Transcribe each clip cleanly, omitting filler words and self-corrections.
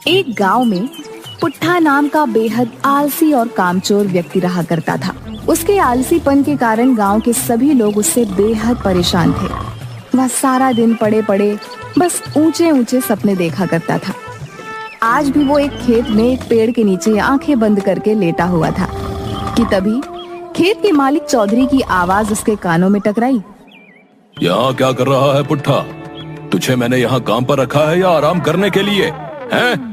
एक गांव में पुट्ठा नाम का बेहद आलसी और कामचोर व्यक्ति रहा करता था। उसके आलसीपन के कारण गांव के सभी लोग उससे बेहद परेशान थे। वह सारा दिन पड़े पड़े बस ऊंचे ऊंचे सपने देखा करता था। आज भी वो एक खेत में एक पेड़ के नीचे आंखें बंद करके लेटा हुआ था कि तभी खेत के मालिक चौधरी की आवाज उसके कानों में टकराई। यहाँ क्या कर रहा है पुट्ठा? तुझे मैंने यहाँ काम पर रखा है या आराम करने के लिए? हैं?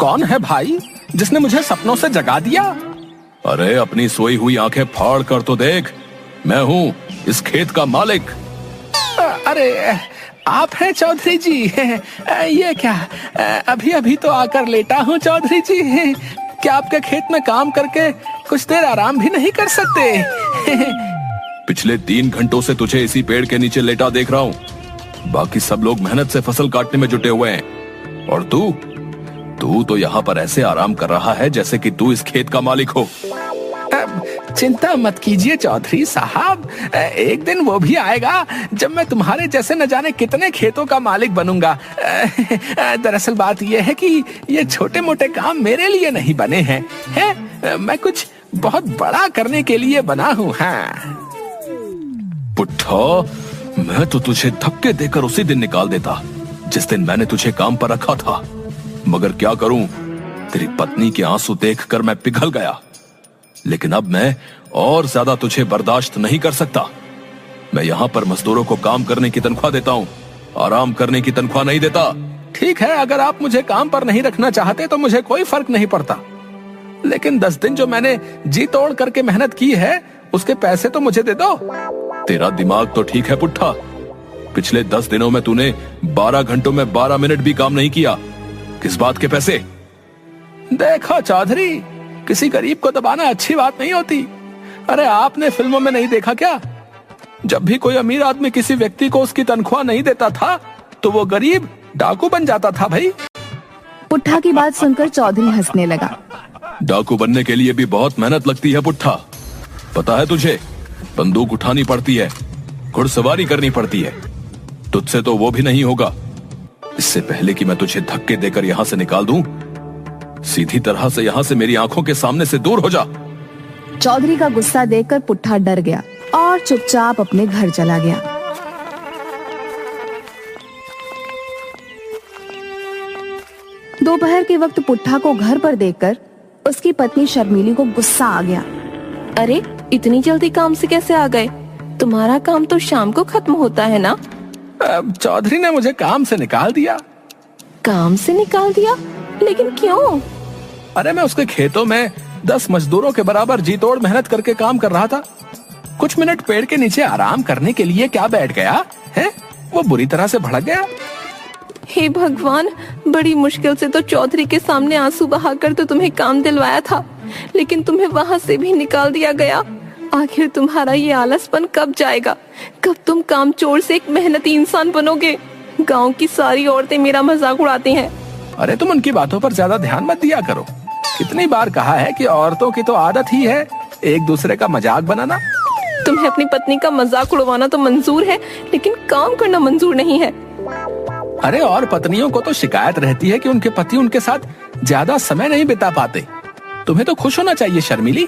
कौन है भाई जिसने मुझे सपनों से जगा दिया? अरे अपनी सोई हुई आंखें फाड़ कर तो देख, मैं हूँ इस खेत का मालिक। अरे आप हैं चौधरी जी? ये क्या, अभी अभी तो आकर लेटा हूँ चौधरी जी। क्या आपके खेत में काम करके कुछ देर आराम भी नहीं कर सकते? पिछले 3 घंटों से तुझे इसी पेड़ के नीचे लेटा देख रहा हूँ। बाकी सब लोग मेहनत से फसल काटने में जुटे हुए हैं और तू तो यहाँ पर ऐसे आराम कर रहा है जैसे कि तू इस खेत का मालिक हो। चिंता मत कीजिए चौधरी साहब, एक दिन वो भी आएगा जब मैं तुम्हारे जैसे न जाने कितने खेतों का मालिक बनूंगा। दरअसल बात यह है कि ये छोटे मोटे काम मेरे लिए नहीं बने हैं, मैं कुछ बहुत बड़ा करने के लिए बना हूँ। हाँ पुट्ठा, मैं तो तुझे धक्के देकर उसी दिन निकाल देता जिस दिन मैंने तुझे काम पर रखा था, मगर क्या करूं, तेरी पत्नी के आंसू देखकर मैं पिघल गया। लेकिन अब मैं और ज्यादा तुझे बर्दाश्त नहीं कर सकता। मैं यहाँ पर मजदूरों को काम करने की तनख्वाह देता हूँ, आराम करने की तनख्वाह नहीं देता। ठीक है, अगर आप मुझे काम पर नहीं रखना चाहते तो मुझे कोई फर्क नहीं पड़ता, लेकिन 10 दिन जो मैंने जी तोड़ करके मेहनत की है उसके पैसे तो मुझे दे दो। तेरा दिमाग तो ठीक है पुट्ठा, पिछले 10 दिनों में तूने 12 घंटों में 12 मिनट भी काम नहीं किया। किस बात के पैसे? देखो चौधरी, किसी गरीब को दबाना अच्छी बात नहीं होती। अरे आपने फिल्मों में नहीं देखा क्या, जब भी कोई अमीर आदमी किसी व्यक्ति को उसकी तनख्वाह नहीं देता था तो वो गरीब डाकू बन जाता था भाई। पुट्ठा की बात सुनकर चौधरी हंसने लगा। डाकू बनने के लिए भी बहुत मेहनत लगती है पुट्ठा, पता है तुझे? बंदूक उठानी पड़ती है, घुड़सवारी करनी पड़ती है। तुझसे तो वो भी नहीं होगा। इससे पहले कि मैं तुझे धक्के देकर यहाँ से निकाल दूं, सीधी तरह से यहाँ से मेरी आंखों के सामने से दूर हो जा। चौधरी का गुस्सा देखकर पुट्ठा डर गया और चुपचाप अपने घर चला गया। दोपहर के वक्त पुट्ठा को घर पर देखकर उसकी पत्नी शर्मिली को गुस्सा आ गया। अरे इतनी जल्दी काम से कैसे आ गए? तुम्हारा काम तो शाम को खत्म होता है ना? चौधरी ने मुझे काम से निकाल दिया। काम से निकाल दिया? लेकिन क्यों? अरे मैं उसके खेतों में 10 मजदूरों के बराबर जी तोड़ मेहनत करके काम कर रहा था। कुछ मिनट पेड़ के नीचे आराम करने के लिए क्या बैठ गया है, वो बुरी तरह से भड़क गया। हे भगवान, बड़ी मुश्किल से तो चौधरी के सामने आंसू बहाकर तो तुम्हें काम दिलवाया था, लेकिन तुम्हें वहाँ से भी निकाल दिया गया। आखिर तुम्हारा ये आलसपन कब जाएगा? कब तुम कामचोर से एक मेहनती इंसान बनोगे? गांव की सारी औरतें मेरा मजाक उड़ाती हैं। अरे तुम उनकी बातों पर ज्यादा ध्यान मत दिया करो। कितनी बार कहा है कि औरतों की तो आदत ही है एक दूसरे का मजाक बनाना। तुम्हें अपनी पत्नी का मजाक उड़वाना तो मंजूर है, लेकिन काम करना मंजूर नहीं है। अरे और पत्नियों को तो शिकायत रहती है कि उनके पति उनके साथ ज्यादा समय नहीं बिता पाते। तुम्हें तो खुश होना चाहिए शर्मिली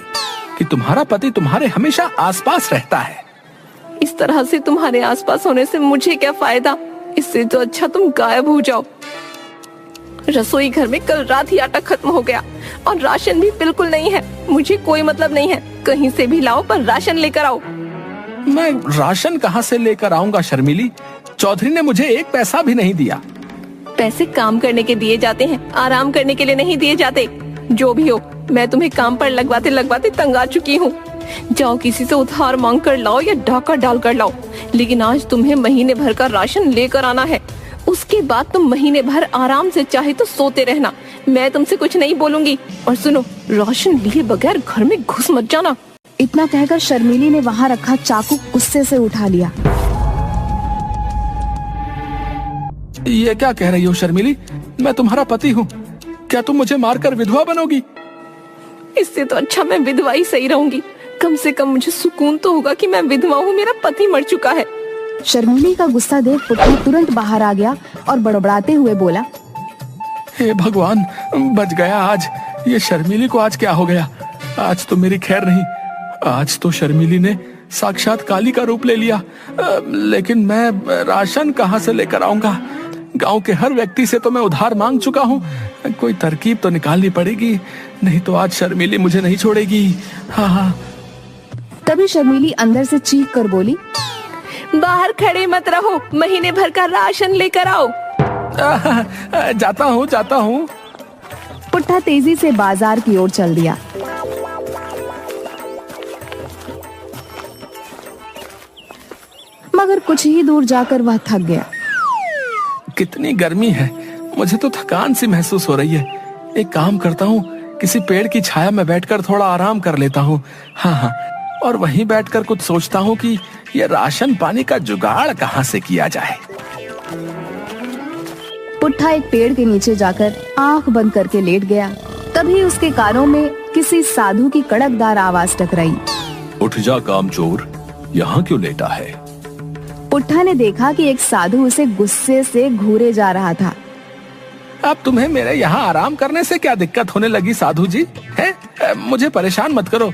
कि तुम्हारा पति तुम्हारे हमेशा आसपास रहता है। इस तरह से तुम्हारे आसपास होने से मुझे क्या फायदा? इससे तो अच्छा तुम गायब हो जाओ। रसोई घर में कल रात ही आटा खत्म हो गया और राशन भी बिल्कुल नहीं है। मुझे कोई मतलब नहीं है, कहीं से भी लाओ पर राशन लेकर आओ। मैं राशन कहाँ से लेकर आऊंगा शर्मिली? चौधरी ने मुझे 1 पैसा भी नहीं दिया। पैसे काम करने के दिए जाते हैं, आराम करने के लिए नहीं दिए जाते। जो भी हो, मैं तुम्हें काम पर लगवाते लगवाते तंग आ चुकी हूँ। जाओ किसी से उधार मांग कर लाओ या डाका डाल कर लाओ, लेकिन आज तुम्हें महीने भर का राशन लेकर आना है। उसके बाद तुम महीने भर आराम से चाहे तो सोते रहना। मैं तुमसे कुछ नहीं बोलूंगी। और सुनो, राशन लिए बगैर घर में घुस मत जाना। इतना कहकर शर्मिली ने वहाँ रखा चाकू गुस्से से उठा लिया। ये क्या कह रही हो शर्मिली? मैं तुम्हारा पति हूँ, क्या तुम मुझे मारकर विधवा बनोगी? इससे तो अच्छा मैं विधवा ही सही रहूंगी। कम से कम मुझे सुकून तो होगा कि मैं विधवा हूँ, मेरा पति मर चुका है। शर्मिली का गुस्सा देख पुट्ठा तुरंत बाहर आ गया और बड़बड़ाते हुए बोला, हे भगवान, बच गया आज। ये शर्मिली को आज क्या हो गया? आज तो मेरी खैर नहीं। आज तो शर्मिली ने साक्षात काली का रूप ले लिया। लेकिन मैं राशन कहाँ से लेकर आऊंगा? गांव के हर व्यक्ति से तो मैं उधार मांग चुका हूँ। कोई तरकीब तो निकालनी पड़ेगी, नहीं तो आज शर्मिली मुझे नहीं छोड़ेगी। हाँ। तभी शर्मिली अंदर से चीख कर बोली, बाहर खड़े मत रहो, महीने भर का राशन लेकर आओ। जाता हूँ। पुट्ठा तेजी से बाजार की ओर चल दिया। मगर कुछ ही दूर जाकर वह थक गया। कितनी गर्मी है, मुझे तो थकान सी महसूस हो रही है। एक काम करता हूँ, किसी पेड़ की छाया में बैठकर थोड़ा आराम कर लेता हूँ। हाँ, और वहीं बैठकर कुछ सोचता हूँ कि ये राशन पानी का जुगाड़ कहाँ से किया जाए। पुट्ठा एक पेड़ के नीचे जाकर आंख बंद करके लेट गया। तभी उसके कानों में किसी साधु की कड़कदार आवाज टकराई। उठ जा कामचोर, यहाँ क्यों लेटा है? पुट्ठा ने देखा कि एक साधु उसे गुस्से से घूरे जा रहा था। अब तुम्हें मेरे यहाँ आराम करने से क्या दिक्कत होने लगी साधु जी? है, मुझे परेशान मत करो।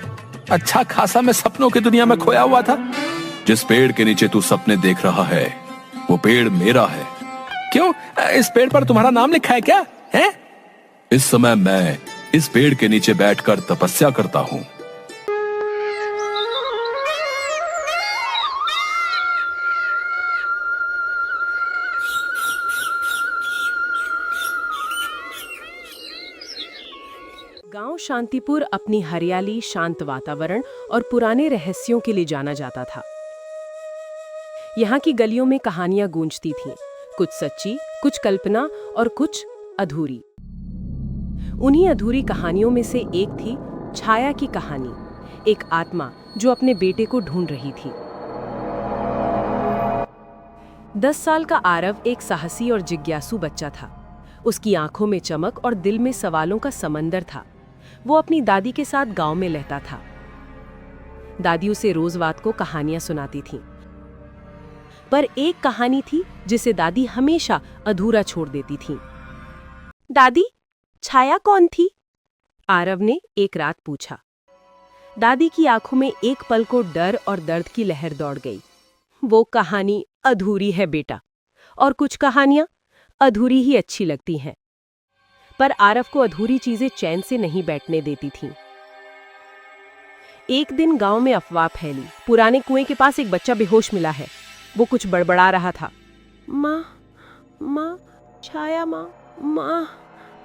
अच्छा खासा मैं सपनों की दुनिया में खोया हुआ था। जिस पेड़ के नीचे तू सपने देख रहा है, वो पेड़ मेरा है। क्यों? इस पेड़ पर तुम्हारा नाम लिखा है क्या? है? इस समय मैं इस पेड़ के नीचे बैठकर तपस्या करता हूँ। गांव शांतिपुर अपनी हरियाली, शांत वातावरण और पुराने रहस्यों के लिए जाना जाता था। यहाँ की गलियों में कहानियां गूंजती थीं, कुछ सच्ची, कुछ कल्पना और कुछ अधूरी। उन्हीं अधूरी कहानियों में से एक थी छाया की कहानी, एक आत्मा जो अपने बेटे को ढूंढ रही थी। 10 साल का आरव एक साहसी और जिज्ञासु बच्चा था। उसकी आंखों में चमक और दिल में सवालों का समंदर था। वो अपनी दादी के साथ गांव में रहता था। दादी उसे रोज रात को कहानियां सुनाती थीं। पर एक कहानी थी जिसे दादी हमेशा अधूरा छोड़ देती थी। दादी, छाया कौन थी? आरव ने एक रात पूछा। दादी की आंखों में एक पल को डर और दर्द की लहर दौड़ गई। वो कहानी अधूरी है बेटा, और कुछ कहानियां अधूरी ही अच्छी लगती हैं। पर आरव को अधूरी चीजें चैन से नहीं बैठने देती थीं। एक दिन गांव में अफवाह फैली, पुराने कुएं के पास एक बच्चा बेहोश मिला है। वो कुछ बड़बड़ा रहा था। माँ, माँ, छाया माँ, माँ,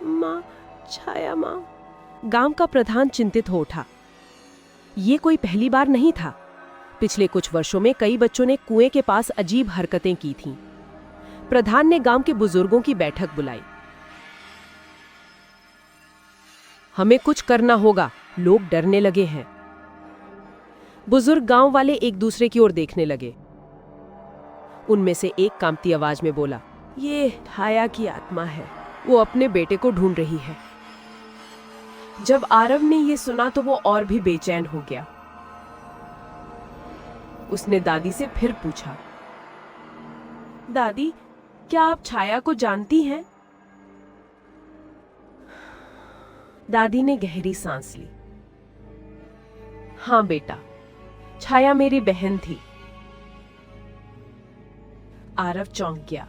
माँ, छाया माँ। गांव का प्रधान चिंतित हो उठा। ये कोई पहली बार नहीं था। पिछले कुछ वर्षों में कई बच्चों ने कुएं के पास अजीब हरकतें की थीं। प्रधान ने गांव के बुजुर्गों की बैठक बुलाई। हमें कुछ करना होगा, लोग डरने लगे हैं। बुजुर्ग गांव वाले एक दूसरे की ओर देखने लगे। उनमें से एक कांपती आवाज में बोला, ये छाया की आत्मा है, वो अपने बेटे को ढूंढ रही है। जब आरव ने यह सुना तो वो और भी बेचैन हो गया। उसने दादी से फिर पूछा, दादी, क्या आप छाया को जानती हैं? दादी ने गहरी सांस ली। हाँ बेटा, छाया मेरी बहन थी। आरव चौंक गया।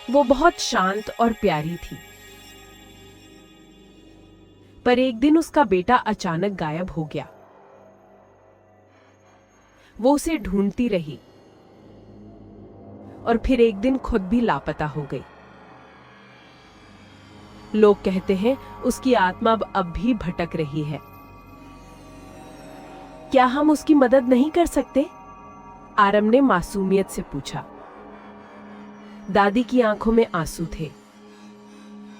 वो बहुत शांत और प्यारी थी। पर एक दिन उसका बेटा अचानक गायब हो गया। वो उसे ढूंढती रही और फिर एक दिन खुद भी लापता हो गई। लोग कहते हैं उसकी आत्मा अब भी भटक रही है। क्या हम उसकी मदद नहीं कर सकते? आरव ने मासूमियत से पूछा। दादी की आंखों में आंसू थे।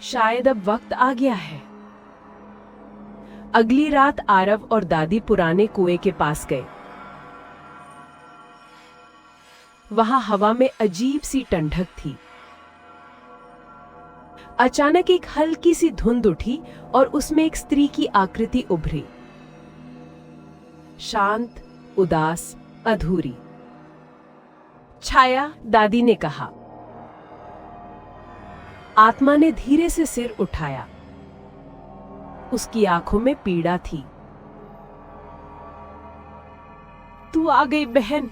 शायद अब वक्त आ गया है। अगली रात आरव और दादी पुराने कुएं के पास गए। वहां हवा में अजीब सी ठंडक थी। अचानक एक हल्की सी धुंध उठी और उसमें एक स्त्री की आकृति उभरी, शांत, उदास, अधूरी। छाया, दादी ने कहा। आत्मा ने धीरे से सिर उठाया। उसकी आंखों में पीड़ा थी। तू आ गई बहन।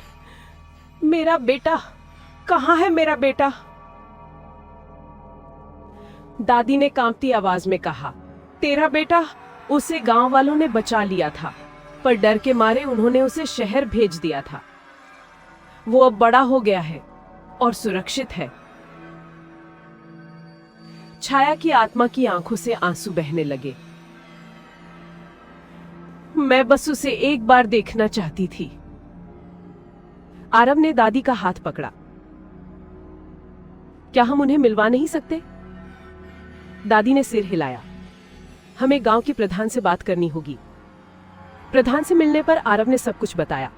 मेरा बेटा कहाँ है? मेरा बेटा, दादी ने कांपती आवाज में कहा। तेरा बेटा? उसे गांव वालों ने बचा लिया था, पर डर के मारे उन्होंने उसे शहर भेज दिया था। वो अब बड़ा हो गया है और सुरक्षित है। छाया की आत्मा की आंखों से आंसू बहने लगे। मैं बस उसे एक बार देखना चाहती थी। आरव ने दादी का हाथ पकड़ा। क्या हम उन्हें मिलवा नहीं सकते? दादी ने सिर हिलाया। हमें गांव के प्रधान से बात करनी होगी। प्रधान से मिलने पर आरव ने सब कुछ बताया।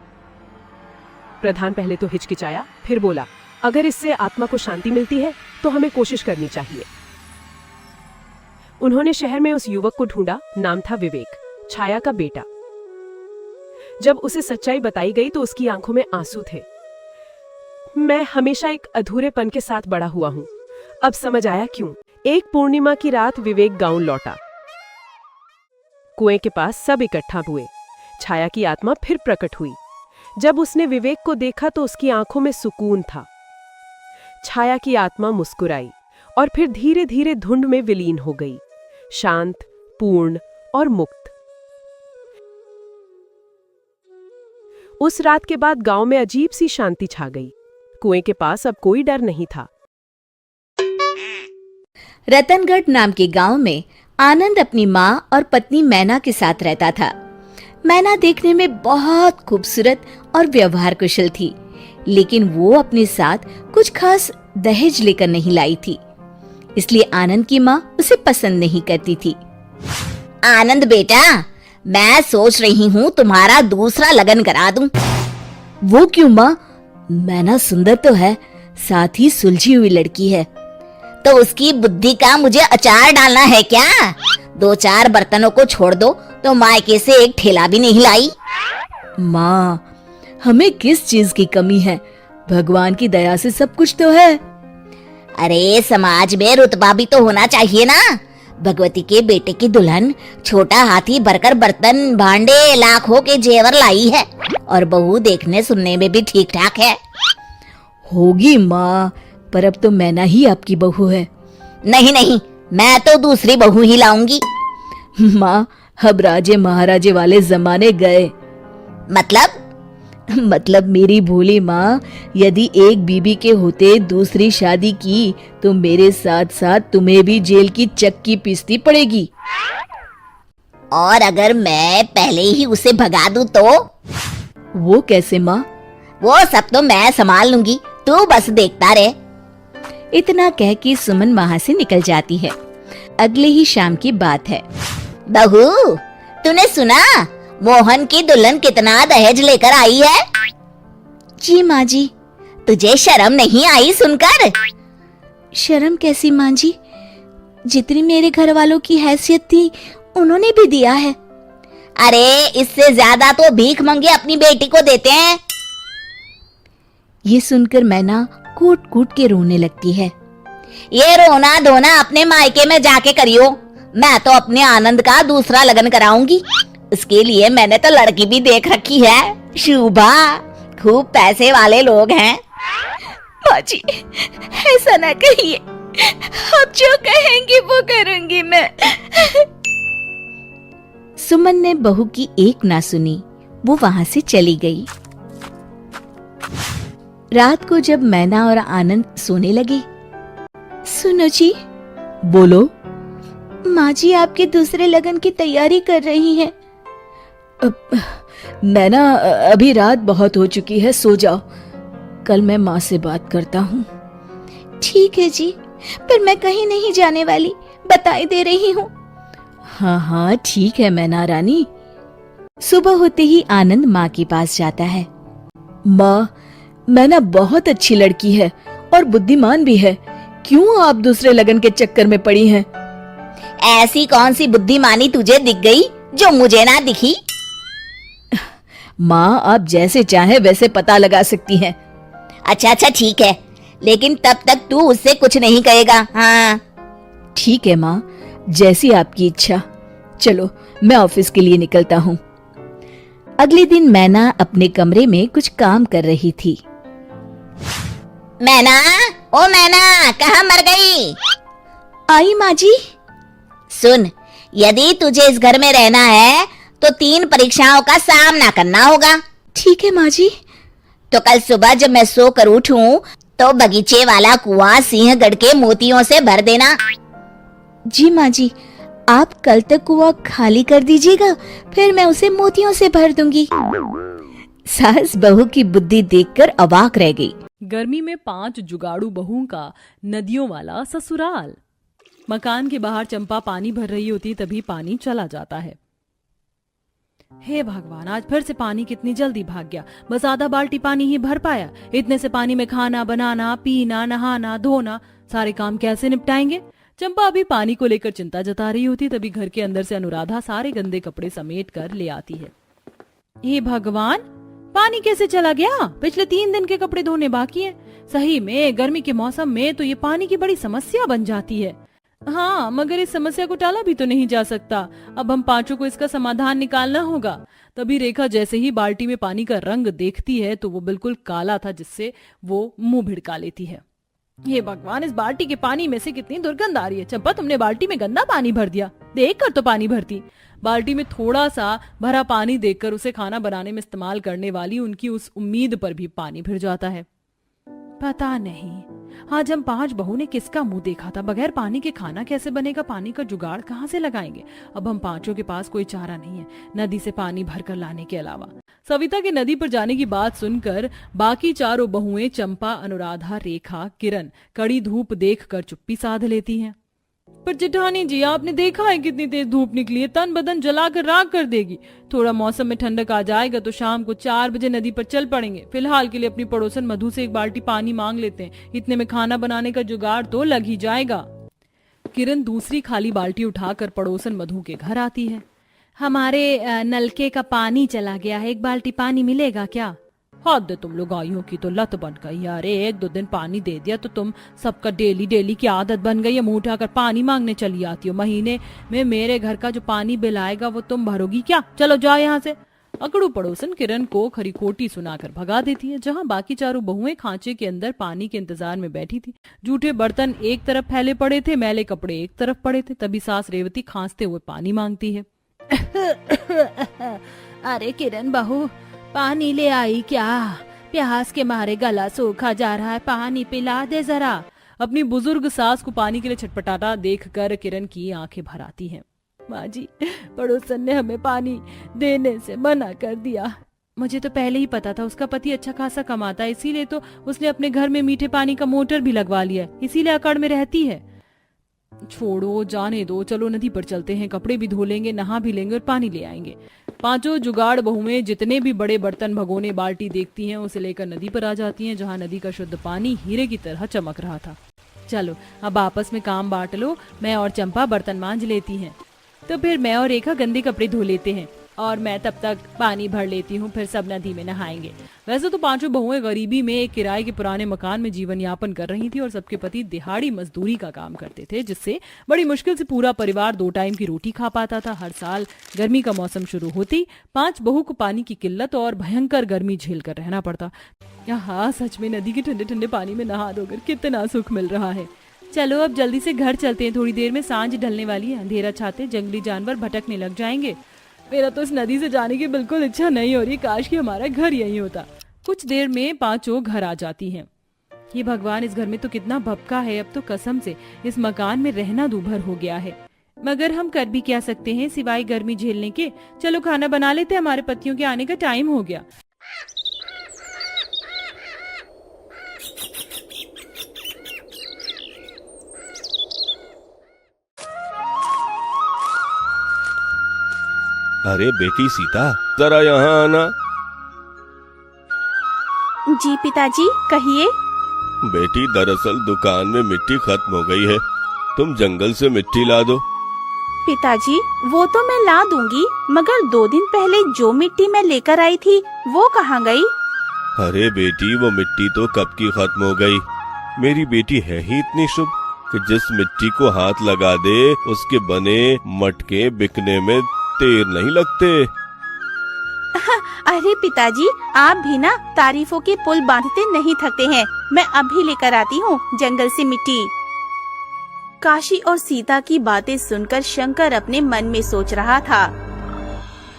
प्रधान पहले तो हिचकिचाया, फिर बोला, अगर इससे आत्मा को शांति मिलती है तो हमें कोशिश करनी चाहिए। उन्होंने शहर में उस युवक को ढूंढा। नाम था विवेक, छाया का बेटा। जब उसे सच्चाई बताई गई तो उसकी आंखों में आंसू थे। मैं हमेशा एक अधूरेपन के साथ बड़ा हुआ हूं, अब समझ आया क्यों। एक पूर्णिमा की रात विवेक गांव लौटा। कुएं के पास सब इकट्ठा हुए। छाया की आत्मा फिर प्रकट हुई। जब उसने विवेक को देखा तो उसकी आंखों में सुकून था। छाया की आत्मा मुस्कुराई और फिर धीरे धीरे धुंध में विलीन हो गई, शांत, पूर्ण और मुक्त। उस रात के बाद गांव में अजीब सी शांति छा गई। कुएं के पास अब कोई डर नहीं था। रतनगढ़ नाम के गांव में आनंद अपनी माँ और पत्नी मैना के साथ रहता था। मैना देखने में बहुत खूबसूरत और व्यवहार कुशल थी, लेकिन वो अपने साथ कुछ खास दहेज लेकर नहीं लाई थी, इसलिए आनंद की माँ उसे पसंद नहीं करती थी। आनंद बेटा, मैं सोच रही हूँ तुम्हारा दूसरा लगन करा दूं। वो क्यों माँ? मैना सुंदर तो है, साथ ही सुलझी हुई लड़की है। तो उसकी बुद्धि का मुझे अचार डालना है क्या? 2-4 बर्तनों को छोड़ दो तो मायके से एक ठेला भी नहीं लाई। माँ, हमें किस चीज की कमी है? भगवान की दया से सब कुछ तो है। अरे समाज में रुतबा भी तो होना चाहिए ना। भगवती के बेटे की दुल्हन छोटा हाथी भरकर बर्तन भांडे लाखों के जेवर लाई है, और बहू देखने सुनने में भी ठीक ठाक है। होगी माँ, पर अब तो मैना ही आपकी बहू है। नहीं नहीं, मैं तो दूसरी बहू ही लाऊंगी। माँ, अब राजे महाराजे वाले जमाने गए। मतलब मेरी भोली माँ, यदि एक बीबी के होते दूसरी शादी की तो मेरे साथ साथ तुम्हें भी जेल की चक्की पीसती पड़ेगी। और अगर मैं पहले ही उसे भगा दूं तो? वो कैसे माँ? वो सब तो मैं संभाल लूंगी, तू बस देखता रहे। इतना कह के सुमन वहाँ से निकल जाती है। अगले ही शाम की बात है। बहू, तूने सुना मोहन की दुल्हन कितना दहेज लेकर आई है? जी माँ जी। तुझे शर्म नहीं आई सुनकर? शर्म कैसी माँ जी? जितनी मेरे घर वालों की हैसियत थी उन्होंने भी दिया है। अरे इससे ज्यादा तो भीख मंगे अपनी बेटी को देते हैं। ये सुनकर मैना कूट कूट के रोने लगती है। ये रोना धोना अपने मायके में जाके करियो। मैं तो अपने आनंद का दूसरा लगन कराऊंगी। उसके लिए मैंने तो लड़की भी देख रखी है, शुभा। खूब पैसे वाले लोग हैं। माँ जी, ऐसा ना कहिए, आप जो कहेंगी वो करूंगी मैं। सुमन ने बहू की एक ना सुनी, वो वहां से चली गई। रात को जब मैना और आनंद सोने लगे, सुनो जी। बोलो। माँ जी आपके दूसरे लगन की तैयारी कर रही हैं। मैना, अभी रात बहुत हो चुकी है, सो जाओ। कल मैं माँ से बात करता हूँ। ठीक है जी, पर मैं कहीं नहीं जाने वाली, बताई दे रही हूँ। हाँ हाँ ठीक है मैना रानी। सुबह होते ही आनंद माँ के पास जाता है। माँ, मैना बहुत अच्छी लड़की है और बुद्धिमान भी है, क्यों आप दूसरे लगन के चक्कर में पड़ी हैं? ऐसी कौन सी बुद्धिमानी तुझे दिख गई जो मुझे ना दिखी? माँ, आप जैसे चाहे वैसे पता लगा सकती हैं। अच्छा ठीक है, लेकिन तब तक तू उससे कुछ नहीं कहेगा। हाँ, ठीक है माँ, जैसी आपकी इच्छा। चलो मैं ऑफिस के लिए निकलता हूँ। अगले दिन मैना अपने कमरे में कुछ काम कर रही थी। मैना, ओ मैना, कहाँ मर गई? आई माँ जी। सुन, यदि तुझे इस घर में रहना है तो 3 परीक्षाओं का सामना करना होगा। ठीक है माँ जी। तो कल सुबह जब मैं सोकर उठूं तो बगीचे वाला कुआं सिंहगढ़ के मोतियों से भर देना। जी माँ जी, आप कल तक कुआं खाली कर दीजिएगा, फिर मैं उसे मोतियों से भर दूंगी। सास बहू की बुद्धि देखकर अवाक रह गई। गर्मी में 5 जुगाड़ू बहुओं का नदियों वाला ससुराल। मकान के बाहर चंपा पानी भर रही होती, तभी पानी चला जाता है। हे भगवान, आज फिर से पानी कितनी जल्दी भाग गया। बस आधा बाल्टी पानी ही भर पाया। इतने से पानी में खाना बनाना, पीना, नहाना, धोना, सारे काम कैसे निपटाएंगे? चंपा अभी पानी को लेकर चिंता जता रही होती, तभी घर के अंदर से अनुराधा सारे गंदे कपड़े समेट कर ले आती है। हे भगवान, पानी कैसे चला गया? पिछले 3 दिन के कपड़े धोने बाकी हैं। सही में गर्मी के मौसम में तो ये पानी की बड़ी समस्या बन जाती है। हाँ, मगर इस समस्या को टाला भी तो नहीं जा सकता। अब हम 5 को इसका समाधान निकालना होगा। तभी रेखा जैसे ही बाल्टी में पानी का रंग देखती है तो वो बिल्कुल काला था, जिससे वो मुंह भिड़का लेती है। हे भगवान, इस बाल्टी के पानी में से कितनी दुर्गंध आ रही है। चंपा, तुमने बाल्टी में गंदा पानी भर दिया। देख कर तो पानी भरती। बाल्टी में थोड़ा सा भरा पानी देखकर उसे खाना बनाने में इस्तेमाल करने वाली उनकी उस उम्मीद पर भी पानी भर जाता है। पता नहीं आज हम 5 बहू ने किसका मुंह देखा था। बगैर पानी के खाना कैसे बनेगा? पानी का जुगाड़ कहाँ से लगाएंगे? अब हम 5 के पास कोई चारा नहीं है नदी से पानी भरकर लाने के अलावा। सविता के नदी पर जाने की बात सुनकर बाकी 4 बहुएं चंपा, अनुराधा, रेखा, किरण कड़ी धूप देखकर चुप्पी साध लेती हैं। पर जेठानी जी, आपने देखा है कितनी तेज धूप निकली है, तन बदन जलाकर राख कर देगी। थोड़ा मौसम में ठंडक आ जाएगा तो शाम को 4 बजे नदी पर चल पड़ेंगे। फिलहाल के लिए अपनी पड़ोसन मधु से 1 बाल्टी पानी मांग लेते हैं, इतने में खाना बनाने का जुगाड़ तो लग ही जाएगा। किरण दूसरी खाली बाल्टी उठाकर पड़ोसन मधु के घर आती है। हमारे नलके का पानी चला गया है, 1 बाल्टी पानी मिलेगा क्या? हद है, तुम लोग गायों की तो लत बन गई। अरे 1-2 दिन पानी दे दिया तो तुम सबका डेली की आदत बन गई है। मुंह उठाकर पानी मांगने चली आती हो। महीने में मेरे घर का जो पानी बिल आएगा वो तुम भरोगी क्या? चलो जाओ यहाँ से। अकड़ू पड़ोसन किरण को खरी खोटी सुनाकर भगा देती है। जहाँ बाकी 4 बहुएं खांचे के अंदर पानी के इंतजार में बैठी थी। जूठे बर्तन एक तरफ फैले पड़े थे, मैले कपड़े एक तरफ पड़े थे। तभी सास रेवती खांसते हुए पानी मांगती है। अरे किरण बहू, पानी ले आई क्या? प्यास के मारे गला सूखा जा रहा है, पानी पिला दे जरा। अपनी बुजुर्ग सास को पानी के लिए छटपटाता देखकर किरण की आंखें भर आती हैं। माँ जी, पड़ोसन ने हमें पानी देने से मना कर दिया। मुझे तो पहले ही पता था उसका पति अच्छा खासा कमाता है, इसीलिए तो उसने अपने घर में मीठे पानी का मोटर भी लगवा लिया, इसीलिए अकड़ में रहती है। छोड़ो, जाने दो, चलो नदी पर चलते हैं, कपड़े भी धो लेंगे, नहा भी लेंगे और पानी ले आएंगे। 5 जुगाड़ बहुएं जितने भी बड़े बर्तन, भगोने, बाल्टी देखती हैं उसे लेकर नदी पर आ जाती हैं, जहां नदी का शुद्ध पानी हीरे की तरह चमक रहा था। चलो अब आपस में काम बांट लो, मैं और चंपा बर्तन मांज लेती हैं, तो फिर मैं और रेखा गंदे कपड़े धो लेते हैं और मैं तब तक पानी भर लेती हूँ, फिर सब नदी में नहाएंगे। वैसे तो 5 बहुएं गरीबी में एक किराए के पुराने मकान में जीवन यापन कर रही थी और सबके पति दिहाड़ी मजदूरी का काम करते थे, जिससे बड़ी मुश्किल से पूरा परिवार 2 टाइम की रोटी खा पाता था। हर साल गर्मी का मौसम शुरू होती 5 बहू को पानी की किल्लत और भयंकर गर्मी झेल कर रहना पड़ता। यहाँ सच में नदी के ठंडे ठंडे पानी में नहा धोकर कितना सुख मिल रहा है। चलो अब जल्दी से घर चलते हैं, थोड़ी देर में सांझ ढलने वाली है, अंधेरा छाते जंगली जानवर भटकने लग जाएंगे। मेरा तो इस नदी से जाने की बिल्कुल इच्छा नहीं हो रही, काश कि हमारा घर यही होता। कुछ देर में 5 घर आ जाती हैं। ये भगवान, इस घर में तो कितना भपका है, अब तो कसम से इस मकान में रहना दूभर हो गया है। मगर हम कर भी क्या सकते हैं सिवाय गर्मी झेलने के। चलो खाना बना लेते हैं, हमारे पतियों के आने का टाइम हो गया। अरे बेटी सीता, जरा यहाँ आना। जी पिताजी, कहिए। बेटी, दरअसल दुकान में मिट्टी खत्म हो गई है, तुम जंगल से मिट्टी ला दो। पिताजी, वो तो मैं ला दूंगी, मगर 2 दिन पहले जो मिट्टी मैं लेकर आई थी वो कहाँ गई? अरे बेटी, वो मिट्टी तो कब की खत्म हो गई। मेरी बेटी है ही इतनी शुभ, कि जिस मिट्टी को हाथ लगा दे उसके बने मटके बिकने में देर नहीं लगते। अरे पिताजी, आप भी ना तारीफों के पुल बांधते नहीं थकते हैं। मैं अभी लेकर आती हूँ जंगल से मिट्टी। काशी और सीता की बातें सुनकर शंकर अपने मन में सोच रहा था,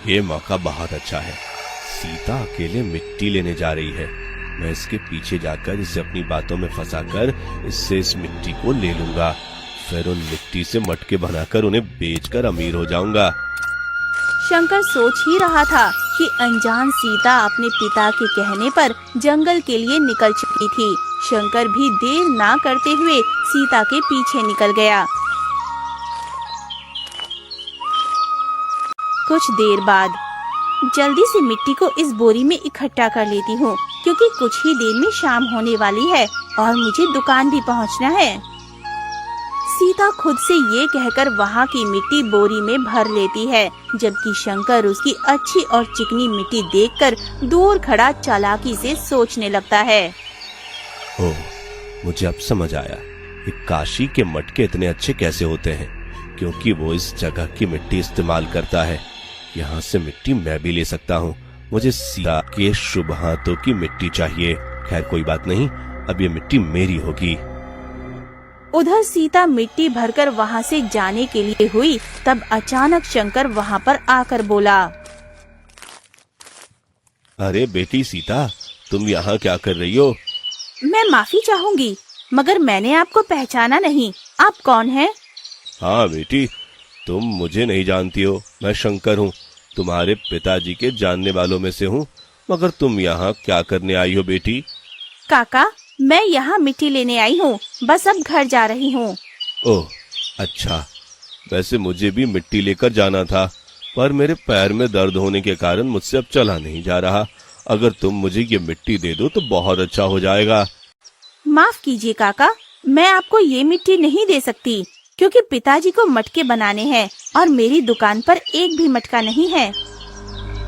ये मौका बहुत अच्छा है। सीता अकेले मिट्टी लेने जा रही है। मैं इसके पीछे जाकर इसे अपनी बातों में फंसाकर इससे इस मिट्टी को ले लूंगा। फिर उन मिट्टी से मटके बनाकर उन्हें बेचकर अमीर हो जाऊंगा। शंकर सोच ही रहा था कि अनजान सीता अपने पिता के कहने पर जंगल के लिए निकल चुकी थी। शंकर भी देर ना करते हुए सीता के पीछे निकल गया। कुछ देर बाद, जल्दी से मिट्टी को इस बोरी में इकट्ठा कर लेती हूँ, क्योंकि कुछ ही देर में शाम होने वाली है और मुझे दुकान भी पहुँचना है। सीता खुद से ये कहकर वहाँ की मिट्टी बोरी में भर लेती है, जबकि शंकर उसकी अच्छी और चिकनी मिट्टी देखकर दूर खड़ा चालाकी से सोचने लगता है। ओह, मुझे अब समझ आया कि काशी के मटके इतने अच्छे कैसे होते हैं, क्योंकि वो इस जगह की मिट्टी इस्तेमाल करता है। यहाँ से मिट्टी मैं भी ले सकता हूँ। मुझे सीता के शुभ हाथों की मिट्टी चाहिए। खैर कोई बात नहीं, अब ये मिट्टी मेरी होगी। उधर सीता मिट्टी भरकर वहाँ से जाने के लिए हुई, तब अचानक शंकर वहाँ पर आकर बोला, अरे बेटी सीता, तुम यहाँ क्या कर रही हो? मैं माफी चाहूंगी, मगर मैंने आपको पहचाना नहीं। आप कौन हैं? हाँ बेटी, तुम मुझे नहीं जानती हो। मैं शंकर हूँ, तुम्हारे पिताजी के जानने वालों में से हूँ। मगर तुम यहाँ क्या करने आई हो बेटी? काका, मैं यहाँ मिट्टी लेने आई हूँ, बस अब घर जा रही हूँ। ओह अच्छा, वैसे मुझे भी मिट्टी लेकर जाना था, पर मेरे पैर में दर्द होने के कारण मुझसे अब चला नहीं जा रहा। अगर तुम मुझे ये मिट्टी दे दो तो बहुत अच्छा हो जाएगा। माफ कीजिए काका, मैं आपको ये मिट्टी नहीं दे सकती, क्योंकि पिताजी को मटके बनाने हैं और मेरी दुकान पर एक भी मटका नहीं है।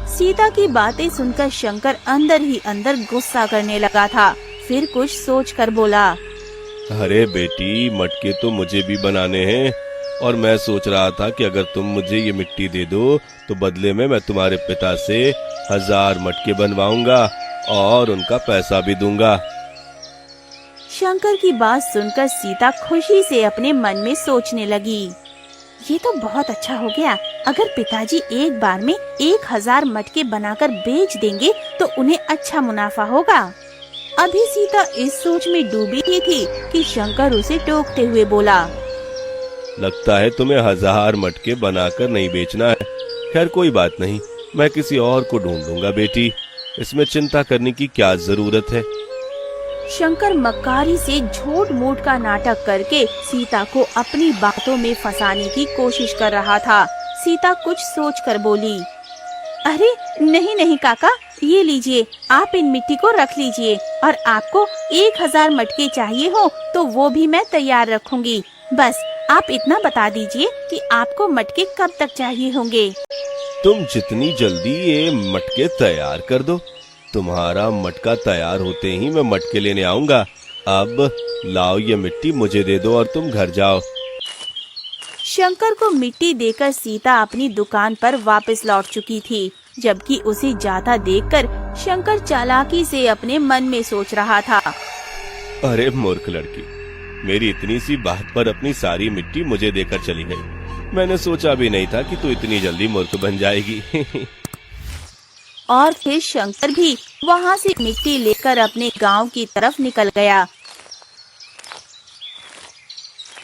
सीता की बातें सुनकर शंकर अंदर ही अंदर गुस्सा करने लगा था। फिर कुछ सोचकर बोला, अरे बेटी, मटके तो मुझे भी बनाने हैं और मैं सोच रहा था कि अगर तुम मुझे ये मिट्टी दे दो तो बदले में मैं तुम्हारे पिता से 1000 मटके बनवाऊंगा और उनका पैसा भी दूंगा। शंकर की बात सुनकर सीता खुशी से अपने मन में सोचने लगी, ये तो बहुत अच्छा हो गया। अगर पिताजी एक बार में 1000 मटके बनाकर बेच देंगे तो उन्हें अच्छा मुनाफा होगा। अभी सीता इस सोच में डूबी ही थी कि शंकर उसे टोकते हुए बोला, लगता है तुम्हें 1000 मटके बनाकर नहीं बेचना है। खैर कोई बात नहीं, मैं किसी और को ढूंढ लूंगा बेटी, इसमें चिंता करने की क्या जरूरत है। शंकर मक्कारी से झूठ मूठ का नाटक करके सीता को अपनी बातों में फंसाने की कोशिश कर रहा था। सीता कुछ सोचकर बोली, अरे नहीं नहीं काका, ये लीजिए, आप इन मिट्टी को रख लीजिए, और आपको 1000 मटके चाहिए हो तो वो भी मैं तैयार रखूंगी। बस आप इतना बता दीजिए कि आपको मटके कब तक चाहिए होंगे। तुम जितनी जल्दी ये मटके तैयार कर दो। तुम्हारा मटका तैयार होते ही मैं मटके लेने आऊंगा। अब लाओ ये मिट्टी मुझे दे दो और तुम घर जाओ। शंकर को मिट्टी देकर सीता अपनी दुकान पर वापस लौट चुकी थी, जबकि उसे जाता देखकर शंकर चालाकी से अपने मन में सोच रहा था, अरे मूर्ख लड़की, मेरी इतनी सी बात पर अपनी सारी मिट्टी मुझे देकर चली गई। मैंने सोचा भी नहीं था कि तू इतनी जल्दी मूर्ख बन जाएगी। और फिर शंकर भी वहाँ से मिट्टी लेकर अपने गांव की तरफ निकल गया,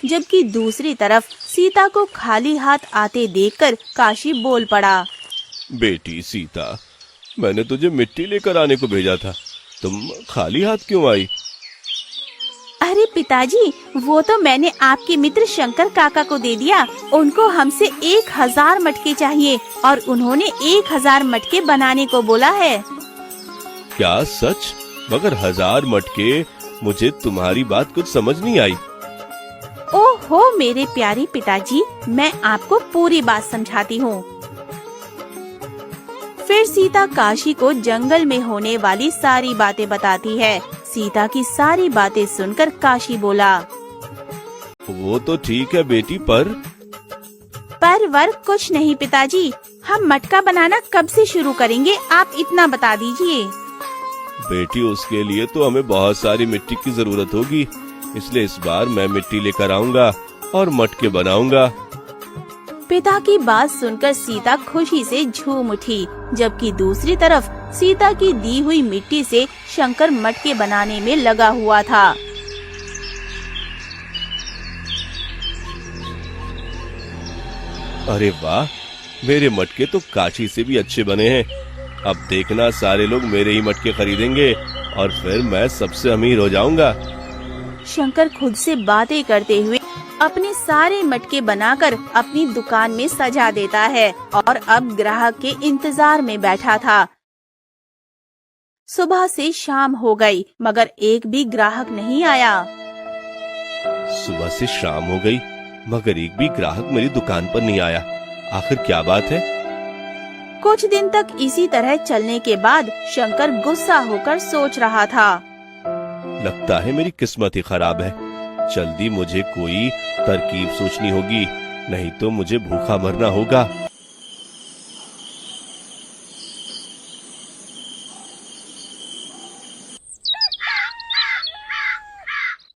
जबकि दूसरी तरफ सीता को खाली हाथ आते देखकर काशी बोल पड़ा, बेटी सीता, मैंने तुझे मिट्टी लेकर आने को भेजा था, तुम खाली हाथ क्यों आई? अरे पिताजी, वो तो मैंने आपके मित्र शंकर काका को दे दिया। उनको हमसे 1000 मटके चाहिए और उन्होंने 1000 मटके बनाने को बोला है। क्या सच? मगर 1000 मटके? मुझे तुम्हारी बात कुछ समझ नहीं आई। ओहो मेरे प्यारे पिताजी, मैं आपको पूरी बात समझाती हूँ। फिर सीता काशी को जंगल में होने वाली सारी बातें बताती है। सीता की सारी बातें सुनकर काशी बोला, वो तो ठीक है बेटी, पर वर कुछ नहीं पिताजी, हम मटका बनाना कब से शुरू करेंगे, आप इतना बता दीजिए। बेटी उसके लिए तो हमें बहुत सारी मिट्टी की जरूरत होगी, इसलिए इस बार मैं मिट्टी लेकर आऊंगा और मटके बनाऊंगा। पिता की बात सुनकर सीता खुशी से झूम उठी, जबकि दूसरी तरफ सीता की दी हुई मिट्टी से शंकर मटके बनाने में लगा हुआ था। अरे वाह, मेरे मटके तो काशी से भी अच्छे बने हैं। अब देखना सारे लोग मेरे ही मटके खरीदेंगे और फिर मैं सबसे अमीर हो जाऊंगा। शंकर खुद से बातें करते हुए अपने सारे मटके बनाकर अपनी दुकान में सजा देता है और अब ग्राहक के इंतजार में बैठा था। सुबह से शाम हो गई मगर एक भी ग्राहक नहीं आया। सुबह से शाम हो गई मगर एक भी ग्राहक मेरी दुकान पर नहीं आया। आखिर क्या बात है? कुछ दिन तक इसी तरह चलने के बाद शंकर गुस्सा होकर सोच रहा था। लगता है मेरी किस्मत ही खराब है। जल्दी मुझे कोई तरकीब सोचनी होगी, नहीं तो मुझे भूखा मरना होगा।